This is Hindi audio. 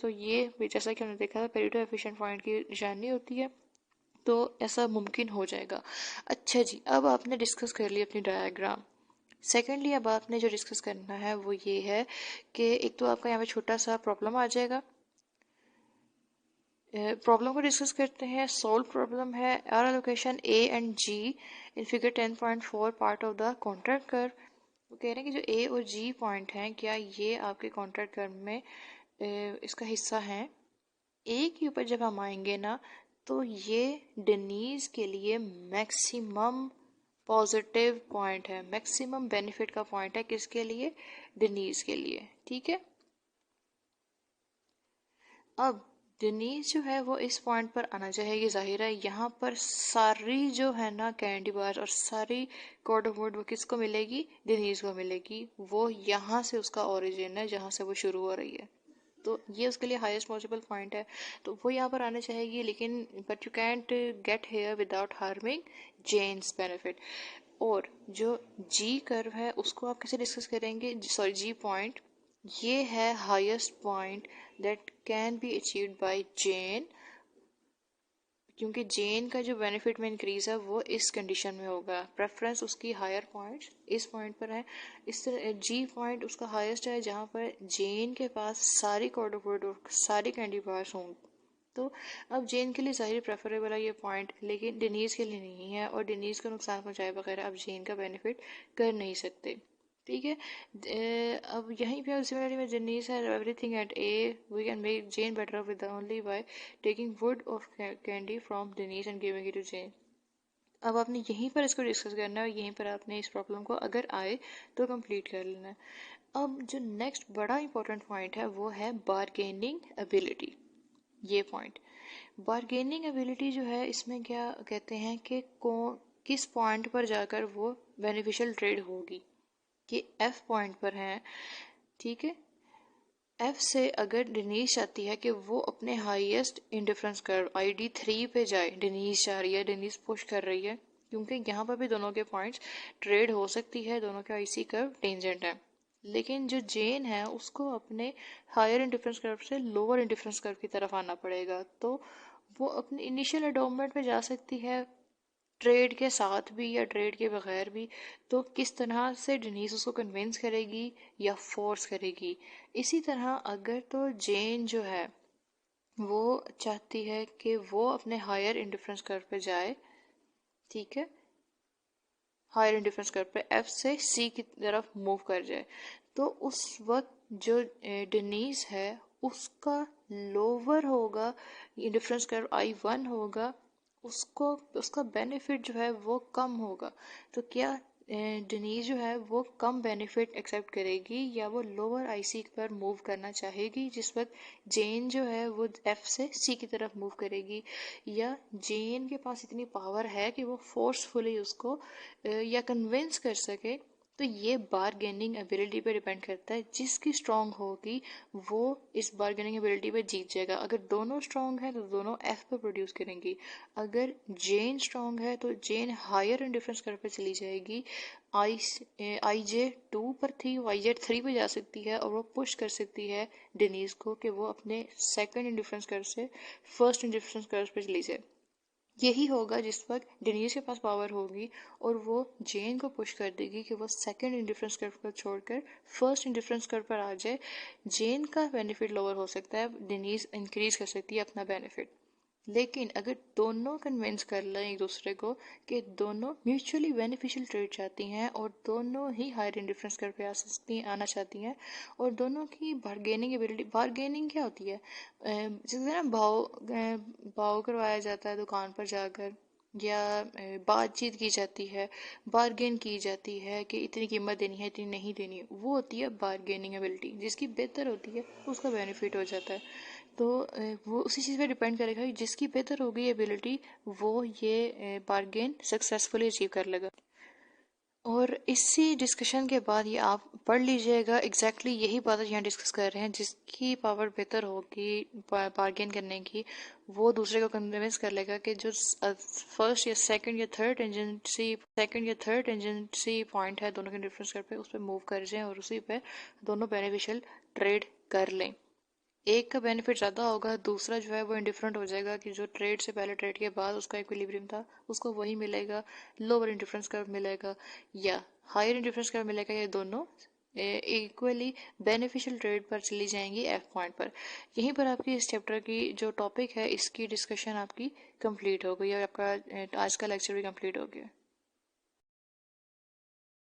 तो ये भी जैसा कि हमने देखा था पेरेटो एफिशिएंट पॉइंट की निशानी होती है, तो ऐसा मुमकिन हो जाएगा। अच्छा जी, अब आपने डिस्कस कर लिया अपनी डायग्राम। सेकेंडली अब आपने जो डिस्कस करना है वो ये है कि एक तो आपका यहाँ पे छोटा सा प्रॉब्लम आ जाएगा। प्रॉब्लम को डिस्कस करते हैं। सोल्व प्रॉब्लम है our allocation A and G in figure 10.4 part of the contract curve. वो कह रहे हैं कि जो ए और जी पॉइंट हैं क्या ये आपके कॉन्ट्रैक्ट कर्व में इसका हिस्सा है। ए के ऊपर जब हम आएंगे ना तो ये डेनीज के लिए मैक्सिमम पॉजिटिव पॉइंट है, मैक्सिमम बेनिफिट का पॉइंट है। किसके लिए? डेनीज के लिए। ठीक है। अब डेनीज जो है वो इस पॉइंट पर आना चाहेगी, जाहिर है यहाँ पर सारी जो है ना कैंडी बार और सारी कॉर्ड ऑफ वुड वो किसको मिलेगी? डेनीज को मिलेगी। वो यहाँ से उसका ओरिजिन है जहाँ से वो शुरू हो रही है, तो ये उसके लिए हाईएस्ट पॉसिबल पॉइंट है, तो वो यहाँ पर आना चाहेगी। लेकिन but you can't get here without harming Jen's benefit. और जो जी कर्व है उसको आप कैसे डिस्कस करेंगे? सॉरी, जी पॉइंट ये है highest point that can be achieved by Jen, क्योंकि जेन का जो बेनिफिट में इंक्रीज है वो इस कंडीशन में होगा, प्रेफरेंस उसकी हायर पॉइंट इस पॉइंट पर है। इस तरह जी पॉइंट उसका हाईएस्ट है जहाँ पर जेन के पास सारी कॉर्ड ऑफ वुड और सारी कैंडी बार्स होंगी। तो अब जेन के लिए जाहिर प्रेफरेबल है ये पॉइंट, लेकिन डेनीज के लिए नहीं है, और डेनीज को नुकसान पहुंचाए बगैर अब जेन का बेनिफिट कर नहीं सकते। ठीक है। अब यहीं पे सिमिलरली में जेनीस है everything at a we can make Jen better with only by taking wood of candy from Denise and giving it to Jen. अब आपने यहीं पर इसको डिस्कस करना है और यहीं पर आपने इस प्रॉब्लम को अगर आए तो कंप्लीट कर लेना है। अब जो नेक्स्ट बड़ा इंपॉर्टेंट पॉइंट है वो है बार्गेनिंग एबिलिटी। ये पॉइंट बार्गेनिंग एबिलिटी जो है इसमें क्या कहते हैं कि किस पॉइंट पर जाकर वो बेनिफिशियल ट्रेड होगी। कि एफ पॉइंट पर है। ठीक है। एफ से अगर डेनीस चाहती है कि वो अपने हाईएस्ट इंडिफरेंस कर्व ID3 पे जाए, डेनीस चाह रही है, डेनीस पुश कर रही है, क्योंकि यहाँ पर भी दोनों के पॉइंट्स ट्रेड हो सकती है, दोनों के IC कर्व टेंजेंट है। लेकिन जो जेन है उसको अपने हायर इंडिफरेंस कर्व से लोअर इंडिफरेंस कर्व की तरफ आना पड़ेगा, तो वो अपने इनिशियल एडोमेंट पे जा सकती है ट्रेड के साथ भी या ट्रेड के बगैर भी। तो किस तरह से डेनीस उसको कन्विंस करेगी या फोर्स करेगी। इसी तरह अगर तो जेन जो है वो चाहती है कि वो अपने हायर इंडिफरेंस कर्व पे जाए, ठीक है, हायर इंडिफरेंस कर्व पे एफ से सी की तरफ मूव कर जाए, तो उस वक्त जो डेनीस है उसका लोअर होगा इंडिफरेंस कर्व I1 होगा, उसको उसका बेनिफिट जो है वो कम होगा। तो क्या डेनीज जो है वो कम बेनिफिट एक्सेप्ट करेगी या वो लोअर IC पर मूव करना चाहेगी, जिस वक्त जेन जो है वो एफ से सी की तरफ मूव करेगी, या जेन के पास इतनी पावर है कि वो फोर्सफुली उसको या कन्विंस कर सके। तो ये बारगेनिंग एबिलिटी पे डिपेंड करता है, जिसकी स्ट्रांग होगी वो इस बारगेनिंग एबिलिटी पे जीत जाएगा। अगर दोनों स्ट्रांग है तो दोनों एफ पे प्रोड्यूस करेंगी। अगर जेन स्ट्रांग है तो जेन हायर इंडिफरेंस कर्व पे चली जाएगी, IJ2 पर थी वो IJ3 पे जा सकती है, और वो पुश कर सकती है डेनीज को कि वो अपने सेकंड इंडिफरेंस कर्व से फर्स्ट इंडिफरेंस कर्व पे चली जाए। यही होगा जिस वक्त डेनीज के पास पावर होगी और वो जेन को पुश कर देगी कि वो सेकंड इंडिफरेंस कर्व को छोड़कर फर्स्ट इंडिफरेंस कर्व पर आ जाए। जेन का बेनिफिट लोअर हो सकता है, डेनीज इंक्रीज कर सकती है अपना बेनिफिट। लेकिन अगर दोनों कन्विंस कर लें एक दूसरे को कि दोनों म्यूचुअली बेनिफिशियल ट्रेड चाहती हैं और दोनों ही हायर इंडिफरेंस कर पे आना चाहती हैं, और दोनों की बार्गेनिंग एबिलिटी, बार्गेनिंग क्या होती है? जैसे ना भाव करवाया जाता है दुकान पर जाकर, या बातचीत की जाती है, बार्गेन की जाती है कि इतनी कीमत देनी है, इतनी नहीं देनी है, वो होती है बार्गेनिंग एबिलिटी। जिसकी बेहतर होती है उसका बेनिफिट हो जाता है। तो वो उसी चीज़ पे डिपेंड करेगा कि जिसकी बेहतर होगी एबिलिटी वो ये बार्गेन सक्सेसफुली अचीव कर लेगा। और इसी डिस्कशन के बाद ये आप पढ़ लीजिएगा, एग्जैक्टली यही बात यहाँ डिस्कस कर रहे हैं। जिसकी पावर बेहतर होगी बार्गेन करने की, वो दूसरे को कन्विंस कर लेगा कि जो फर्स्ट या सेकंड या थर्ड टेंजेंसी पॉइंट है दोनों के डिफरेंस कर पे, उस पर मूव कर जाएं और उसी पे दोनों बेनिफिशियल ट्रेड कर लें। एक का बेनिफिट ज़्यादा होगा, दूसरा जो है वो इंडिफरेंट हो जाएगा कि जो ट्रेड से पहले ट्रेड के बाद उसका इक्विलिब्रियम था उसको वही मिलेगा, लोअर इंडिफरेंस कर्व मिलेगा या हायर इंडिफरेंस कर्व मिलेगा, ये दोनों इक्वली बेनिफिशियल ट्रेड पर चली जाएंगी एफ पॉइंट पर। यहीं पर आपकी इस चैप्टर की जो टॉपिक है इसकी डिस्कशन आपकी कंप्लीट हो गई और आपका आज का लेक्चर भी कंप्लीट हो गया।